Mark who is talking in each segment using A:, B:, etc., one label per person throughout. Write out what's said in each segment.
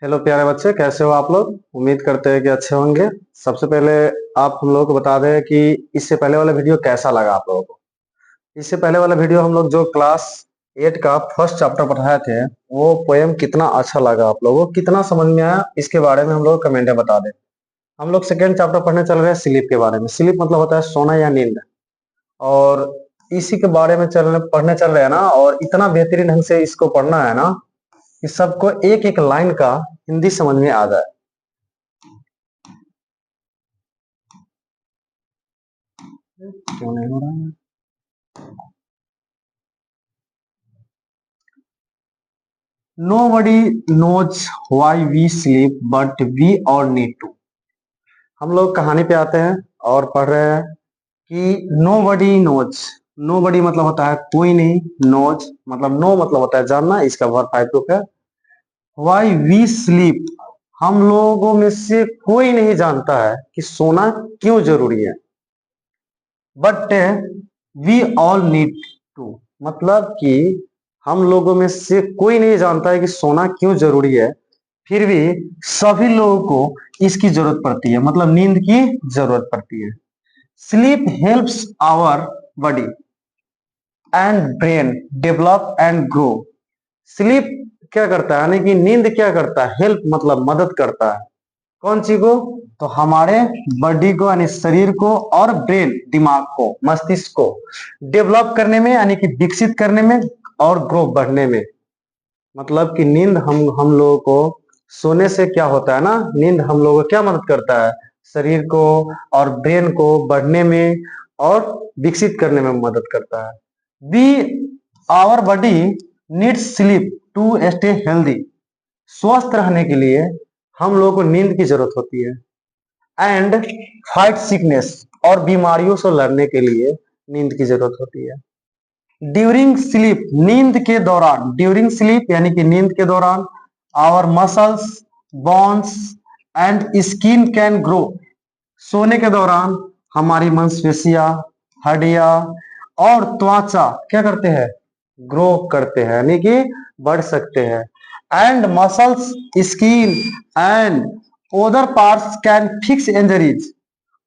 A: Hello प्यारे बच्चे, कैसे हो आप लोग। उम्मीद करते हैं कि अच्छे होंगे। सबसे पहले आप हम लोगों को बता दें कि इससे पहले वाला वीडियो कैसा लगा आप लोगों को। इससे पहले वाला वीडियो हम लोग जो क्लास 8 का फर्स्ट चैप्टर पढ़ाए थे, वो पोएम कितना अच्छा लगा आप लोगों को, कितना समझ में आया, इसके बारे में हम लोग कमेंट में बता दें। हम लोग सेकेंड चैप्टर पढ़ने चल रहे हैं स्लीप के बारे में। स्लीप मतलब होता है सोना या नींद, और इसी के बारे में पढ़ने चल रहे हैं ना। और इतना बेहतरीन ढंग से इसको पढ़ना है ना कि सबको एक एक लाइन का हिंदी समझ में आ जाए। क्यों नहीं हो रहा है? Nobody knows why we sleep, but we all need to। हम लोग कहानी पे आते हैं और पढ़ रहे हैं कि nobody knows। nobody मतलब होता है कोई नहीं, knows मतलब नो मतलब होता है जानना, इसका वर्ब फाइव प्रूफ है। why we sleep, हम लोगों में से कोई नहीं जानता है कि सोना क्यों जरूरी है। But we all need to, मतलब कि हम लोगों में से कोई नहीं जानता है कि सोना क्यों जरूरी है, फिर भी सभी लोगों को इसकी जरूरत पड़ती है, मतलब नींद की जरूरत पड़ती है। Sleep helps our body and brain develop and grow. Sleep क्या करता है, यानी कि नींद क्या करता है, हेल्प मतलब मदद करता है। कौन सी को? तो हमारे बॉडी को यानी शरीर को, और ब्रेन दिमाग को, मस्तिष्क को डेवलप करने में यानी कि विकसित करने में, और ग्रो बढ़ने में। मतलब कि नींद हम लोगों को सोने से क्या होता है ना, नींद हम लोगों को क्या मदद करता है, शरीर को और ब्रेन को बढ़ने में और विकसित करने में मदद करता है। Be our body needs sleep to stay healthy. स्वस्थ रहने के लिए हम लोगों को नींद की जरूरत होती है। एंड फाइट सिकनेस, और बीमारियों से लड़ने के लिए नींद की जरूरत होती है। ड्यूरिंग स्लीप, नींद के दौरान, ड्यूरिंग स्लीप यानी कि नींद के दौरान, our muscles, bones and skin can grow. सोने के दौरान हमारी मांसपेशियां, हड्डियां और त्वचा क्या करते हैं, ग्रो करते हैं यानी कि बढ़ सकते हैं। And muscles, skin and other parts can fix injuries,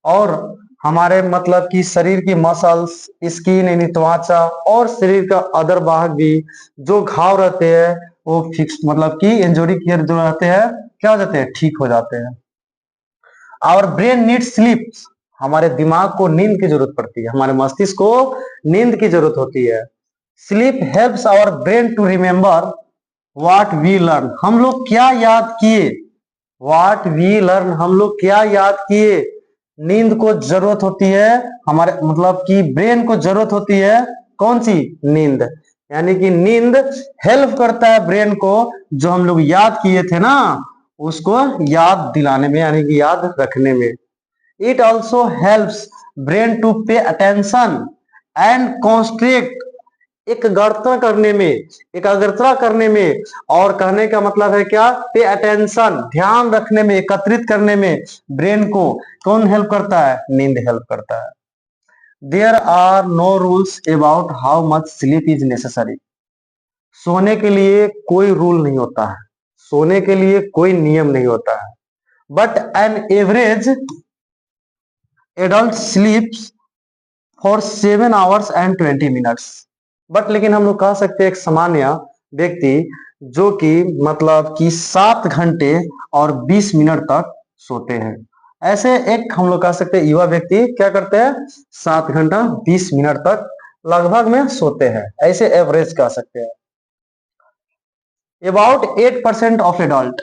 A: और हमारे मतलब कि शरीर की मसल्स, स्किन यानी त्वचा और शरीर का अदर भाग भी जो घाव रहते हैं वो फिक्स मतलब कि इंजरी के जो रहते हैं क्या हो जाते हैं, ठीक हो जाते हैं। आवर ब्रेन नीड स्लीप, हमारे दिमाग को नींद की जरूरत पड़ती है, हमारे मस्तिष्क को नींद की जरूरत होती है। Sleep helps our brain to remember what we learn, हम लोग क्या याद किए। व्हाट वी लर्न, हम लोग क्या याद किए। नींद को जरूरत होती है हमारे मतलब कि ब्रेन को जरूरत होती है कौन सी, नींद। यानी कि नींद हेल्प करता है ब्रेन को, जो हम लोग याद किए थे ना उसको याद दिलाने में यानी कि याद रखने में। It also helps brain to pay attention and concentrate, एकाग्रता करने में। और कहने का मतलब है क्या, पे अटेंशन, ध्यान रखने में, एकत्रित करने में ब्रेन को कौन हेल्प करता है, नींद हेल्प करता है। There are no rules about how much sleep is necessary, सोने के लिए कोई रूल नहीं होता है, सोने के लिए कोई नियम नहीं होता है। But an average adult स्लीप्स for 7 hours and 20 minutes। But लेकिन हम लोग कह सकते हैं एक सामान्य व्यक्ति जो कि मतलब कि 7 घंटे और 20 मिनट तक सोते हैं, ऐसे एक हम लोग कह सकते हैं युवा व्यक्ति क्या करते हैं, 7 घंटा 20 मिनट तक लगभग में सोते हैं, ऐसे एवरेज कह सकते हैं। About 8% of adult,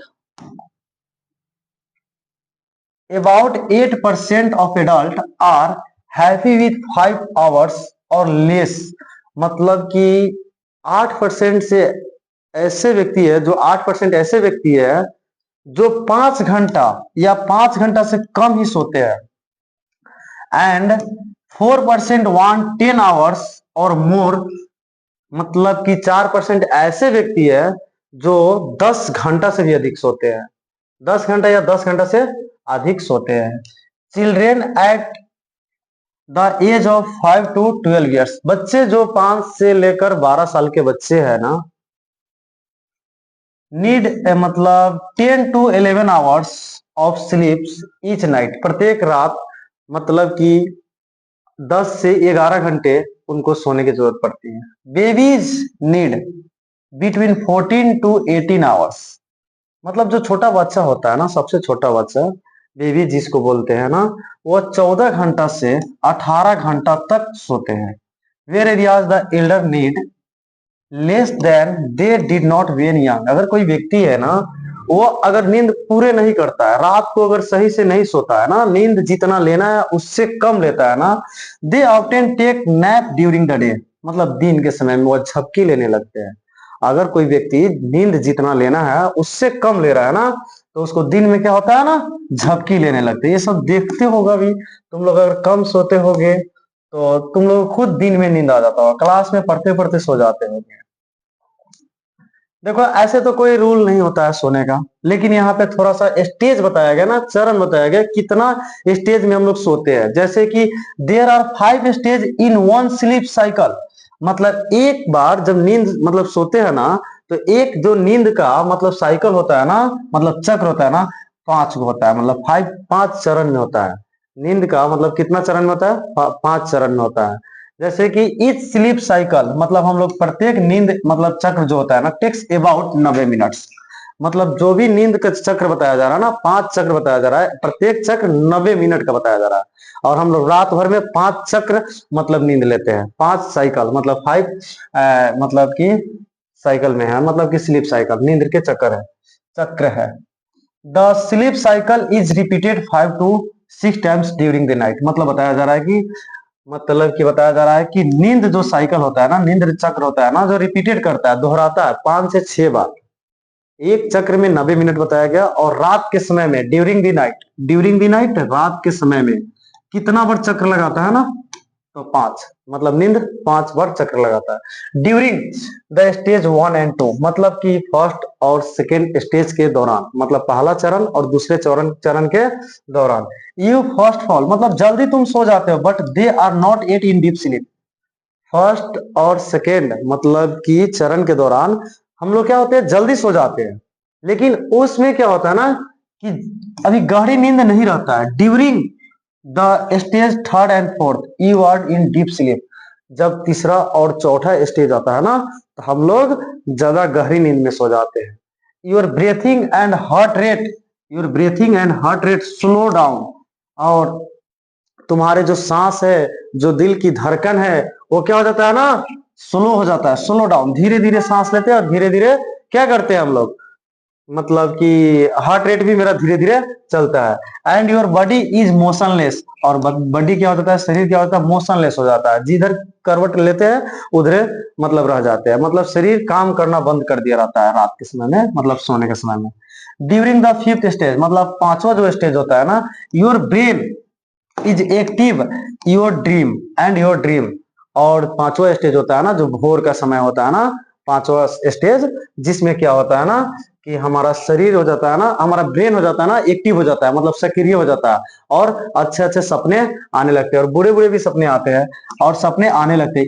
A: about 8% of adult are happy with 5 hours और लेस, मतलब कि 8% से ऐसे व्यक्ति है, जो 8% ऐसे व्यक्ति है जो 5 घंटा या 5 घंटा से कम ही सोते हैं। एंड 4% वांट 10 hours और मोर, मतलब कि 4% ऐसे व्यक्ति है जो 10 घंटा से भी अधिक सोते हैं, 10 घंटा या 10 घंटा से अधिक सोते हैं। Children at the age of 5 to 12 years, बच्चे जो 5 से लेकर 12 साल के बच्चे हैं ना, नीड मतलब 10 to 11 hours of स्लीप्स each night, प्रत्येक रात मतलब कि 10 से 11 घंटे उनको सोने की जरूरत पड़ती है। Babies need between 14 to 18 hours, मतलब जो छोटा बच्चा होता है ना, सबसे छोटा बच्चा बेबी जिसको बोलते हैं ना, वो 14 घंटा से 18 घंटा तक सोते हैं। Whereas the elder need less than they did not when young, अगर कोई व्यक्ति है ना, वो अगर नींद पूरे नहीं करता है, रात को अगर सही से नहीं सोता है ना, नींद जितना लेना है उससे कम लेता है ना, they often take nap during the day, मतलब दिन के समय में वो झपकी लेने लगते हैं। अगर कोई व्यक्ति नींद जितना लेना है उससे कम ले रहा है ना, तो उसको दिन में क्या होता है ना, झपकी लेने लगते हैं। ये सब देखते होगा भी, तुम लोग अगर कम सोते होगे तो तुम लोग खुद दिन में नींद आ जाता होगा, क्लास में पढ़ते पढ़ते सो जाते होगे। देखो ऐसे तो कोई रूल नहीं होता है सोने का, लेकिन यहाँ पे थोड़ा सा स्टेज बताया गया ना, चरण बताया गया कितना स्टेज में हम लोग सोते हैं। जैसे कि there are 5 stage in one sleep cycle, मतलब एक बार जब नींद मतलब सोते हैं ना, तो एक जो नींद का मतलब साइकिल होता है ना, मतलब चक्र होता है ना, 5 होता है, मतलब 5 चरण में होता है। नींद का मतलब कितना चरण में होता है, 5 चरण में होता है। जैसे कि ईच स्लीप साइकिल, मतलब हम लोग प्रत्येक नींद मतलब चक्र जो होता है ना, टेक्स अबाउट 90 मिनट्स, मतलब जो भी नींद का चक्र बताया जा रहा है ना, 5 चक्र बताया जा रहा है, प्रत्येक चक्र 90 मिनट का बताया जा रहा है। और हम लोग रात भर में 5 चक्र मतलब नींद लेते हैं, 5 साइकिल मतलब 5 मतलब कि साइकिल में है, मतलब कि स्लीप साइकिल नींद के चक्र है। The sleep cycle is repeated 5 to 6 times during the night, मतलब बताया जा रहा है कि बताया जा रहा है कि नींद जो साइकिल होता है ना, नींद चक्र होता है ना, जो रिपीटेड करता है, दोहराता है 5 से 6 बार। एक चक्र में 90 मिनट बताया गया, और रात के समय में ड्यूरिंग द नाइट रात के समय में कितना बार चक्र लगाता है ना, तो 5, मतलब नींद 5 बार चक्र लगाता है। ड्यूरिंग द स्टेज 1 and 2, मतलब कि फर्स्ट और सेकेंड स्टेज के दौरान, मतलब पहला चरण और दूसरे चरण के दौरान। यू फर्स्ट फॉल, मतलब जल्दी तुम सो जाते हो, but they are not at in deep sleep. First और सेकेंड मतलब कि चरण के दौरान हम लोग क्या होते हैं, जल्दी सो जाते हैं, लेकिन उसमें क्या होता है ना कि अभी गहरी नींद नहीं रहता है। During the stage 3rd and 4th you are in deep sleep, जब तीसरा और चौथा स्टेज आता है ना, तो हम लोग ज्यादा गहरी नींद में सो जाते हैं। Your breathing and heart rate slow down, और तुम्हारे जो सांस है, जो दिल की धड़कन है, वो क्या हो जाता है ना, स्लो हो जाता है, स्लो डाउन, धीरे धीरे सांस लेते हैं और धीरे धीरे क्या करते हैं हम लोग, मतलब कि हार्ट रेट भी मेरा धीरे धीरे चलता है। And your body is motionless, और बॉडी क्या हो जाता है, शरीर क्या होता है, मोशनलेस हो जाता है, जिधर करवट लेते हैं उधर मतलब रह जाते हैं, मतलब शरीर काम करना बंद कर दिया रहता है रात के समय में, मतलब सोने के समय में। ड्यूरिंग द 5th स्टेज, मतलब पांचवा जो स्टेज होता है ना, your brain is active your dream, और पांचवा स्टेज होता है ना, जो भोर का समय होता है ना, पांचवा स्टेज, जिसमें क्या होता है ना कि हमारा शरीर हो जाता है ना, हमारा ब्रेन हो जाता है ना, एक्टिव हो जाता है, मतलब सक्रिय हो जाता है, और अच्छे अच्छे सपने आने लगते हैं, और बुरे बुरे भी सपने आते हैं, और सपने आने लगते हैं।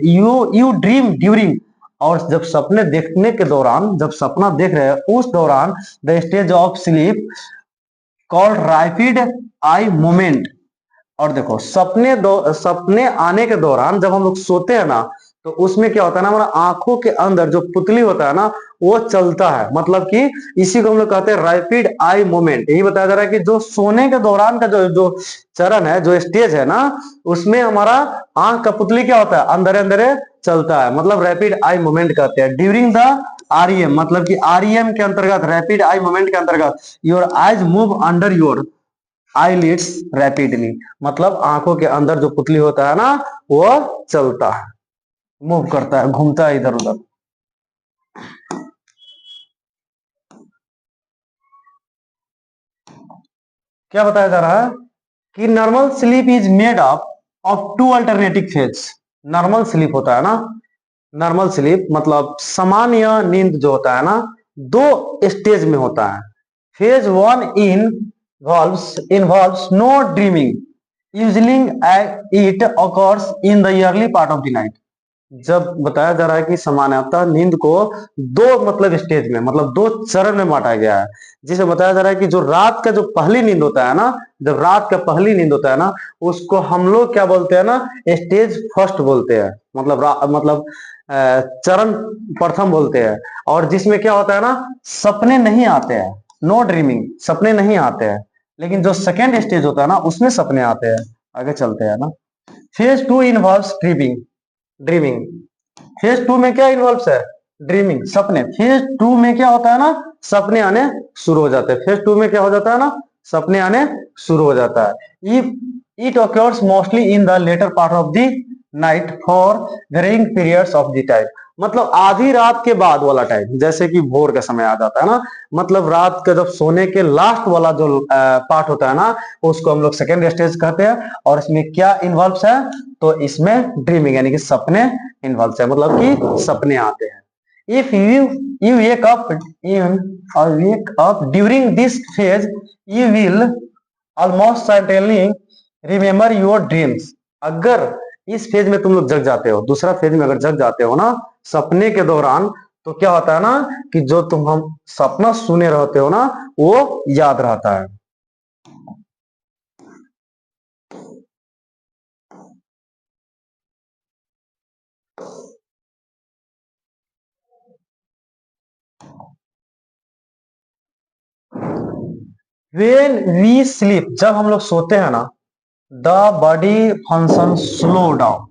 A: यू ड्रीम ड्यूरिंग, और जब सपने देखने के दौरान, जब सपना देख रहे हैं उस दौरान, the stage of sleep called rapid eye moment. और देखो सपने आने के दौरान जब हम लोग सोते हैं ना, तो उसमें क्या होता है ना, हमारा आंखों के अंदर जो पुतली होता है ना, वो चलता है, मतलब कि इसी को हम लोग कहते हैं रैपिड आई मूवमेंट। यही बताया जा रहा है कि जो सोने के दौरान का जो जो चरण है, जो स्टेज है ना, उसमें हमारा आंख का पुतली क्या होता है, अंदर अंदर चलता है, मतलब रैपिड आई मूवमेंट कहते हैं। ड्यूरिंग द आरईएम, मतलब कि आरईएम के अंतर्गत, रैपिड आई मूवमेंट के अंतर्गत, your eyes move under your eyelids rapidly, मतलब आंखों के अंदर जो पुतली होता है ना, वो चलता है, मूव करता है, घूमता है इधर उधर। क्या बताया जा रहा है कि normal sleep is made up of 2 alternative phase. Normal sleep होता है ना, नॉर्मल स्लीप मतलब सामान्य नींद जो होता है ना, 2 स्टेज में होता है। Phase 1 involves no dreaming, usually it occurs in the early part of the night। जब बताया जा रहा है कि सामान्यतः नींद को दो मतलब स्टेज में मतलब दो चरण में बांटा गया है, जिसे बताया जा रहा है कि जो रात का जो पहली नींद होता है ना, जब रात का पहली नींद होता है ना, उसको हम लोग क्या बोलते हैं ना, स्टेज फर्स्ट बोलते हैं, मतलब मतलब चरण प्रथम बोलते हैं। और जिसमें क्या होता है ना, सपने नहीं आते हैं, नो ड्रीमिंग, सपने नहीं आते हैं। लेकिन जो सेकेंड स्टेज होता है ना, उसमें सपने आते हैं। आगे चलते हैं ना। Phase two involves dreaming, dreaming. Phase two में क्या इन्वॉल्व है, ड्रीमिंग, सपने। फेज टू में क्या होता है ना, सपने आने शुरू हो जाते हैं। फेज टू में क्या हो जाता है ना, सपने आने शुरू हो जाता है। If it occurs mostly in the later part of the night for varying periods of the time, मतलब आधी रात के बाद वाला टाइम, जैसे कि भोर का समय आ जाता है ना, मतलब रात का जब सोने के लास्ट वाला जो पार्ट होता है ना, उसको हम लोग सेकेंड स्टेज कहते हैं। और इसमें क्या इन्वॉल्व है, तो इसमें ड्रीमिंग यानी कि सपने इन्वॉल्व है, मतलब कि सपने आते हैं। If you wake up during this phase, you will almost certainly remember your dreams। अगर इस फेज में तुम लोग जग जाते हो, दूसरा फेज में अगर जग जाते हो ना सपने के दौरान, तो क्या होता है ना कि जो तुम हम सपना सुने रहते हो ना, वो याद रहता है। When we sleep, जब हम लोग सोते हैं ना, the body function slow down.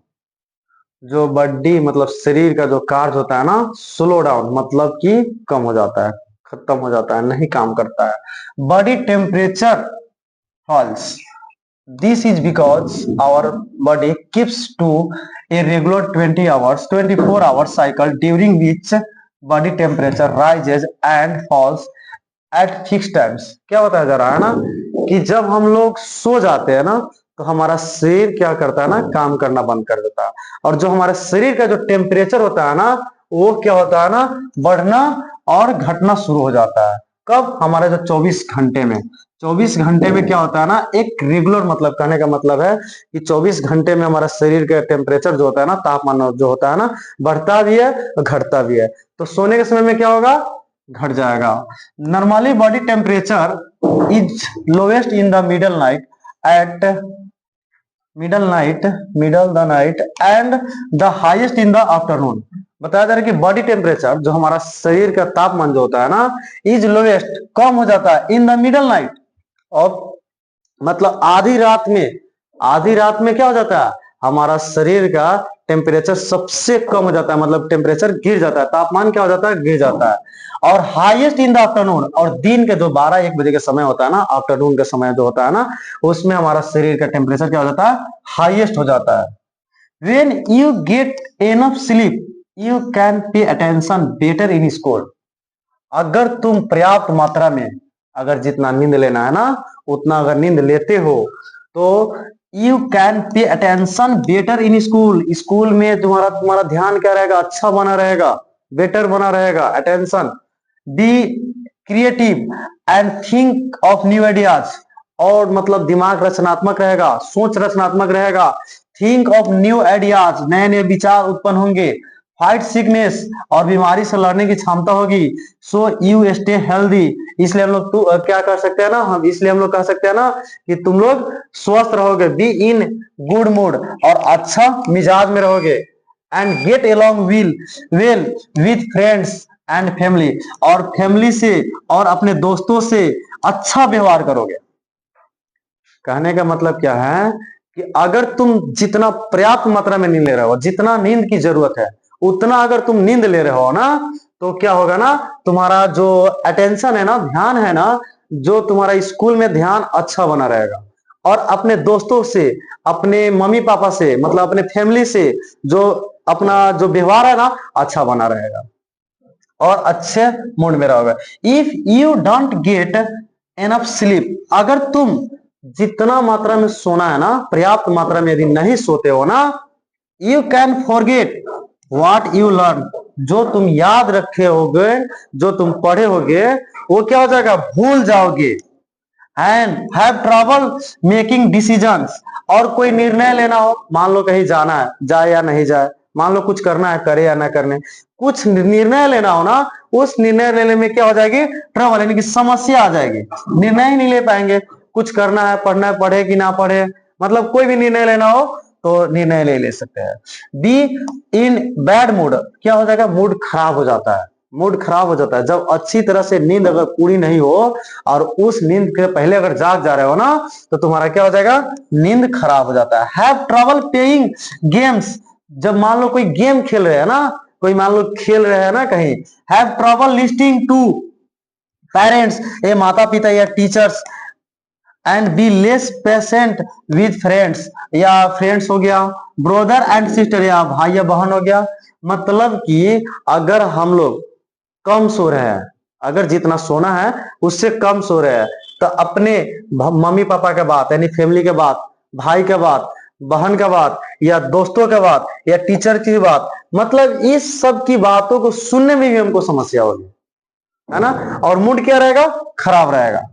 A: जो बॉडी मतलब शरीर का जो कार्य होता है ना, स्लो डाउन मतलब कि कम हो जाता है, खत्म हो जाता है, नहीं काम करता है। Body temperature falls. This is because our body keeps to a regular 20 hours, 24 hours cycle during which body temperature rises and falls at fixed times। क्या बताया जा रहा है ना कि जब हम लोग सो जाते हैं ना, तो हमारा शरीर क्या करता है ना, काम करना बंद कर देता है। और जो हमारे शरीर का जो टेम्परेचर होता है ना, वो क्या होता है ना, बढ़ना और घटना शुरू हो जाता है। कब, हमारे जो 24 घंटे में, 24 घंटे में क्या होता है ना, एक रेगुलर, मतलब कहने का मतलब है कि 24 घंटे में हमारा शरीर का टेम्परेचर जो होता है ना, तापमान जो होता है ना, बढ़ता भी है घटता भी है। तो सोने के समय में क्या होगा, घट जाएगा। Normally body temperature is lowest in the eight middle the night and the highest in the afternoon. बताया जा रहा है कि बॉडी टेम्परेचर जो हमारा शरीर का तापमान जो होता है ना, इज लोएस्ट, कम हो जाता है इन द मिडल नाइट, और मतलब आधी रात में, आधी रात में क्या हो जाता है, हमारा शरीर का टेम्परेचर सबसे कम हो जाता है, मतलब टेम्परेचर गिर जाता है, तापमान क्या हो जाता है, गिर जाता है। और हाईएस्ट इन द आफ्टरनून, और दिन के जो 12-1 बजे का समय होता है ना, आफ्टरनून का समय जो होता है ना, उसमें हमारा शरीर का टेम्परेचर क्या हो जाता है, हाईएस्ट हो जाता है। When you get enough sleep, you can pay attention better in school। अगर तुम पर्याप्त मात्रा में, अगर जितना नींद लेना है ना, उतना अगर नींद लेते हो, तो you can pay attention better in school. School में तुम्हारा तुम्हारा ध्यान क्या रहेगा, अच्छा बना रहेगा, बेटर बना रहेगा, attention. Be creative and think of new ideas, और मतलब दिमाग रचनात्मक रहेगा, सोच रचनात्मक रहेगा। थिंक ऑफ न्यू आइडियाज, नए नए विचार उत्पन्न होंगे। फाइट सिकनेस, और बीमारी से लड़ने की क्षमता होगी। सो यू स्टे हेल्दी, इसलिए हम लोग क्या कर सकते हैं ना, हम इसलिए हम लोग कह सकते हैं ना कि तुम लोग स्वस्थ रहोगे। बी इन गुड मूड, और अच्छा मिजाज में रहोगे। And get along well with friends and family, और फैमिली से और अपने दोस्तों से अच्छा व्यवहार करोगे। कहने का मतलब क्या है कि अगर तुम जितना पर्याप्त मात्रा में नींद ले रहे हो, जितना नींद की जरूरत है उतना अगर तुम नींद ले रहे हो ना, तो क्या होगा ना, तुम्हारा जो अटेंशन है ना, ध्यान है ना, जो तुम्हारा स्कूल में ध्यान अच्छा बना रहेगा। और अपने दोस्तों से, अपने मम्मी पापा से, मतलब अपने फैमिली से जो अपना जो व्यवहार है ना, अच्छा बना रहेगा, और अच्छे मूड में रहोगे। If you don't get enough sleep, अगर तुम जितना मात्रा में सोना है ना, पर्याप्त मात्रा में यदि नहीं सोते हो ना, you can forget what you learn, जो तुम याद रखे होगे, जो तुम पढ़े होगे, वो क्या हो जाएगा, भूल जाओगे। And have trouble making decisions, और कोई निर्णय लेना हो, मान लो कहीं जाना है, जाए या नहीं जाए, मान लो कुछ करना है, करे या ना करने, कुछ निर्णय लेना हो ना, उस निर्णय लेने में क्या हो जाएगी, ट्रबल यानी कि समस्या आ जाएगी, निर्णय ही नहीं ले पाएंगे। कुछ करना है, पढ़ना है, पढ़े कि ना पढ़े, मतलब कोई भी निर्णय लेना हो तो निर्णय ले सकते हैं। बी इन बैड मूड, क्या हो जाएगा, मूड खराब हो जाता है, मूड खराब हो जाता है जब अच्छी तरह से नींद अगर पूरी नहीं हो और उस नींद के पहले अगर जाग जा रहे हो ना, तो तुम्हारा क्या हो जाएगा, नींद खराब हो जाता है। हैव ट्रबल प्लेइंग गेम्स, जब मान लो कोई गेम खेल रहे हैं ना, कोई मान लो खेल रहे हैं ना कहीं, have trouble listing to parents, ये माता पिता या teachers, and be less patient with friends, या फ्रेंड्स हो गया, ब्रदर एंड सिस्टर या भाई या बहन हो गया। मतलब कि अगर हम लोग कम सो रहे हैं, अगर जितना सोना है उससे कम सो रहे हैं, तो अपने मम्मी पापा के बात यानी फैमिली के बात, भाई के बात, बहन के बात, या दोस्तों के बात, या टीचर की बात, मतलब इस सब की बातों को सुनने में भी हमको समस्या होगी, है ना, और मूड क्या रहेगा, खराब रहेगा।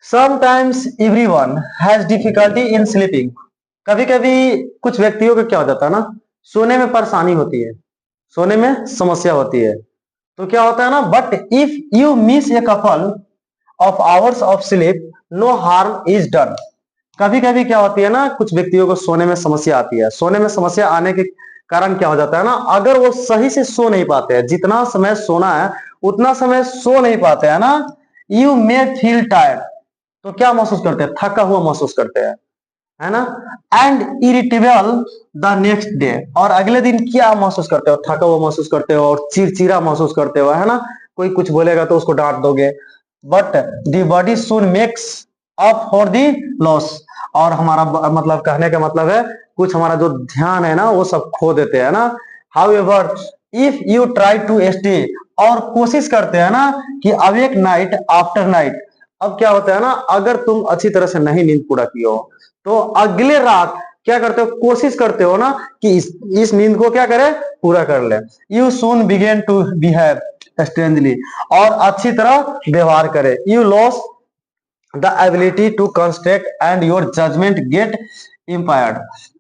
A: Sometimes everyone has difficulty in sleeping, कभी कभी कुछ व्यक्तियों को क्या हो जाता है ना, सोने में परेशानी होती है, सोने में समस्या होती है। तो क्या होता है ना, but if you miss a couple of hours of sleep no harm is done. कभी कभी क्या होती है ना, कुछ व्यक्तियों को सोने में समस्या आती है, सोने में समस्या आने के कारण क्या हो जाता है ना, अगर वो सही से सो नहीं पाते हैं, जितना समय सोना है उतना समय सो नहीं पाते हैं ना, यू मे फील टायर्ड, तो क्या महसूस करते हैं, थका हुआ महसूस करते हैं, है ना, and irritable the next day, और अगले दिन क्या महसूस करते हो, थका हुआ महसूस करते हो और चिड़चिड़ा महसूस करते हो, है ना, कोई कुछ बोलेगा तो उसको डांट दोगे। But the body soon makes up for the loss, और हमारा मतलब कहने का मतलब है कुछ हमारा जो ध्यान है ना वो सब खो देते हैं ना। However if you try to stay, और कोशिश करते हैं ना कि अवेक नाइट आफ्टर नाइट, अब क्या होता है ना, अगर तुम अच्छी तरह से नहीं नींद पूरा की हो तो अगले रात क्या करते हो, कोशिश करते हो ना कि इस नींद को क्या करे, पूरा कर ले। You soon begin to behave strangely, और अच्छी तरह व्यवहार करे। You lose the ability to construct and your judgement get impaired,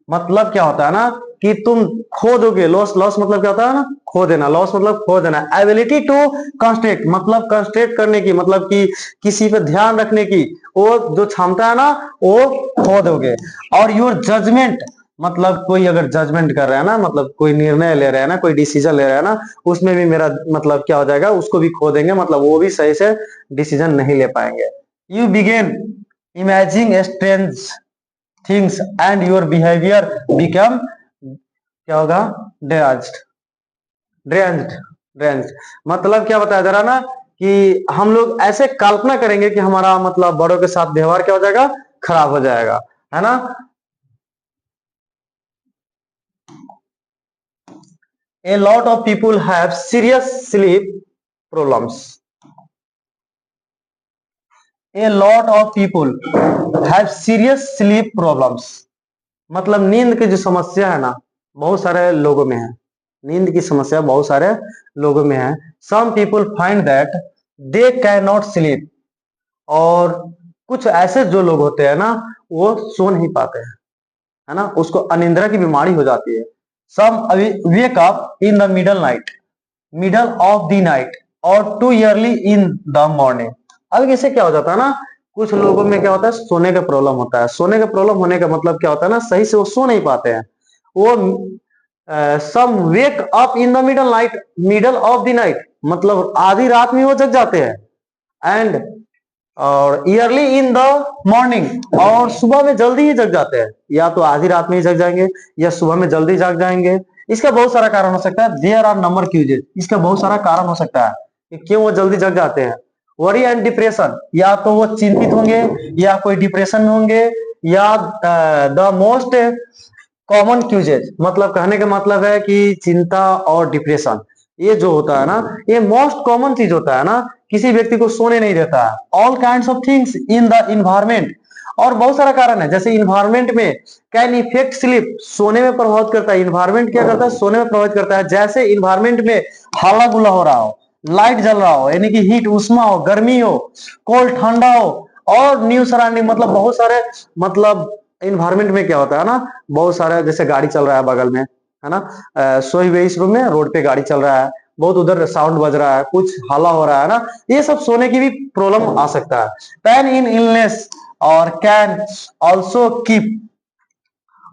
A: मतलब क्या होता है ना कि तुम खो दोगे, लॉस, लॉस मतलब क्या होता है ना, खो देना, लॉस मतलब खो देना, एबिलिटी टू कंस्ट्रक्ट मतलब कंस्ट्रक्ट करने की, मतलब कि किसी पे ध्यान रखने की वो जो क्षमता है ना वो खो दोगे। और योर जजमेंट मतलब कोई अगर जजमेंट कर रहा है ना, मतलब कोई निर्णय ले रहे हैं ना, कोई डिसीजन ले रहा है ना, उसमें भी मेरा मतलब क्या हो जाएगा, उसको भी खो देंगे, मतलब वो भी सही से डिसीजन नहीं ले पाएंगे। You begin imagining strange things and your behavior become क्या होगा, deranged, deranged, deranged, मतलब क्या बताया जा रहा ना कि हम लोग ऐसे कल्पना करेंगे कि हमारा मतलब बड़ों के साथ व्यवहार क्या हो जाएगा, खराब हो जाएगा, है ना। A lot of people have serious sleep problems. A lot of people have serious sleep problems, मतलब नींद की जो समस्या है ना बहुत सारे लोगों में है, नींद की समस्या बहुत सारे लोगों में है। Some people find that they can not sleep, और कुछ ऐसे जो लोग होते हैं ना वो सो नहीं पाते हैं, है ना, उसको अनिद्रा की बीमारी हो जाती है। Some wake up in the middle of the night और too early in the morning. अब इससे क्या हो जाता है ना, कुछ लोगों में क्या होता है, सोने का प्रॉब्लम होता है, सोने का प्रॉब्लम होने का मतलब क्या होता है ना, सही से वो सो नहीं पाते हैं, वो some wake up in the middle of the night, मतलब आधी रात में वो जग जाते हैं, एंड और ईयरली इन द मॉर्निंग, और सुबह में जल्दी ही जग जाते हैं, या तो आधी रात में ही जग जाएंगे या सुबह में जल्दी जाग जाएंगे। इसका बहुत सारा कारण हो सकता है, देयर आर नंबर क्यूजेज, इसका बहुत सारा कारण हो सकता है कि क्यों वो जल्दी जग जाते हैं। वरी एंड डिप्रेशन, या तो वो चिंतित होंगे या कोई डिप्रेशन में होंगे, या द मोस्ट कॉमन क्यूजेज, मतलब कहने का मतलब है कि चिंता और डिप्रेशन ये जो होता है ना ये मोस्ट कॉमन चीज होता है ना, किसी व्यक्ति को सोने नहीं देता है। All kind of things in the environment, और बहुत सारा कारण है, जैसे इन्वायरमेंट में कैन इफेक्ट स्लीप, सोने में प्रभावित करता है, इन्वायरमेंट क्या करता है, सोने में प्रभावित करता है, जैसे इन्वायरमेंट में हल्ला गुल्ला हो रहा हो, लाइट जल रहा हो, यानी कि हीट उष्मा हो, गर्मी हो, कोल्ड ठंडा हो, और न्यू सराउंडिंग मतलब बहुत सारे, मतलब इन्वायरमेंट में क्या होता है ना, बहुत सारे, जैसे गाड़ी चल रहा है बगल में, है ना, सोए हुए इस रूम में रोड पे गाड़ी चल रहा है, बहुत उधर साउंड बज रहा है, कुछ हल्ला हो रहा है ना, ये सब सोने की भी प्रॉब्लम आ सकता है। पेन इन इलनेस और कैन ऑल्सो कीप,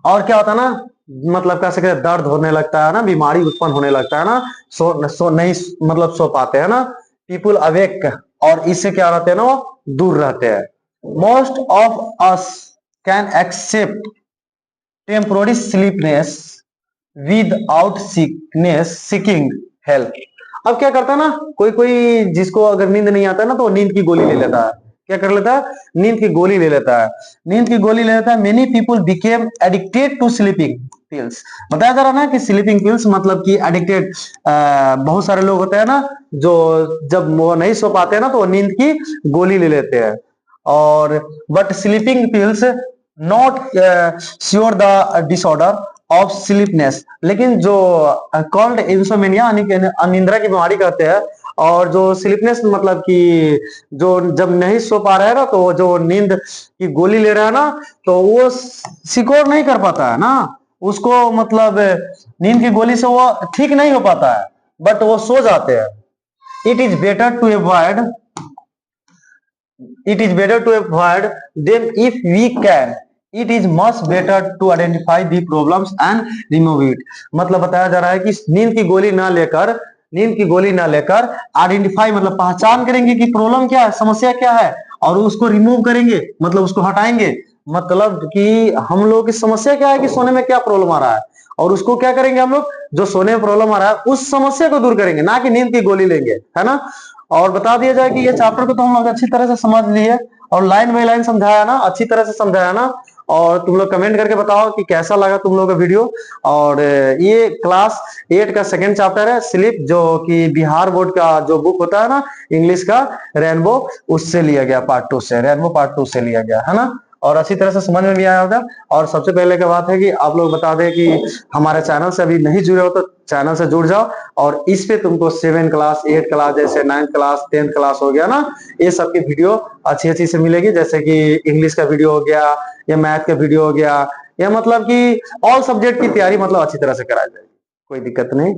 A: और क्या होता है ना, मतलब कह सकते दर्द होने लगता है ना, बीमारी उत्पन्न होने लगता है ना, सो नहीं, मतलब सो पाते हैं ना, पीपुल अवेक, और इससे क्या रहते हैं ना, वो दूर रहते हैं। Most of us can accept temporary sleepiness without sickness seeking help. अब क्या करता है ना, कोई कोई जिसको अगर नींद नहीं आता है ना, तो नींद की गोली ले लेता है। क्या कर लेता है, नींद की गोली ले लेता है, नींद की गोली ले लेता है। Many people became addicted to sleeping pills. बताया जा रहा ना कि स्लीपिंग पिल्स मतलब कि एडिक्टेड, बहुत सारे लोग होते हैं ना, जो जब वो नहीं सो पाते हैं ना, तो वो नींद की गोली ले लेते हैं। और but sleeping pills not sure the disorder of sleepiness, लेकिन जो कॉल्ड इंसोमेनिया यानी कि अनिद्रा की बीमारी कहते हैं, और जो स्लीपनेस मतलब कि जो जब नहीं सो पा रहे हैं ना, तो जो नींद की गोली ले रहा है ना, तो वो सिकोर नहीं कर पाता है ना, उसको मतलब नींद की गोली से वो ठीक नहीं हो पाता है, बट वो सो जाते हैं। It is better to avoid, it is better to avoid them if we can. It is much better to identify the problems and remove it. मतलब बताया जा रहा है कि नींद की गोली ना लेकर, नींद की गोली ना लेकर आइडेंटिफाई मतलब पहचान करेंगे कि प्रॉब्लम क्या है, समस्या क्या है, और उसको रिमूव करेंगे मतलब उसको हटाएंगे। मतलब कि हम लोग की समस्या क्या है कि सोने में क्या प्रॉब्लम आ रहा है, और उसको क्या करेंगे हम लोग, जो सोने में प्रॉब्लम आ रहा है उस समस्या को दूर करेंगे, ना कि नींद की गोली लेंगे, है ना। और बता दिया जाए कि ये चैप्टर को तो हम लोग अच्छी तरह से समझ लिए, और लाइन बाय लाइन समझाया ना, अच्छी तरह से समझाया ना। और तुम लोग कमेंट करके बताओ कि कैसा लगा तुम लोगों का वीडियो। और ये क्लास 8 का सेकंड चैप्टर है स्लीप, जो कि बिहार बोर्ड का जो बुक होता है ना इंग्लिश का, रेनबो, उससे लिया गया, पार्ट 2 से, रेनबो पार्ट 2 से लिया गया, है ना। और अच्छी तरह से समझ में भी आया होगा। और सबसे पहले की बात है कि आप लोग बता दें कि हमारे चैनल से अभी नहीं जुड़े हो तो चैनल से जुड़ जाओ, और इस पे तुमको 7 क्लास 8 क्लास जैसे 9th क्लास 10th क्लास हो गया ना, ये सब की वीडियो अच्छी अच्छी से मिलेगी, जैसे कि इंग्लिश का वीडियो हो गया, या मैथ का वीडियो हो गया, या मतलब कि ऑल सब्जेक्ट की तैयारी मतलब अच्छी तरह से कराई जाएगी, कोई दिक्कत नहीं।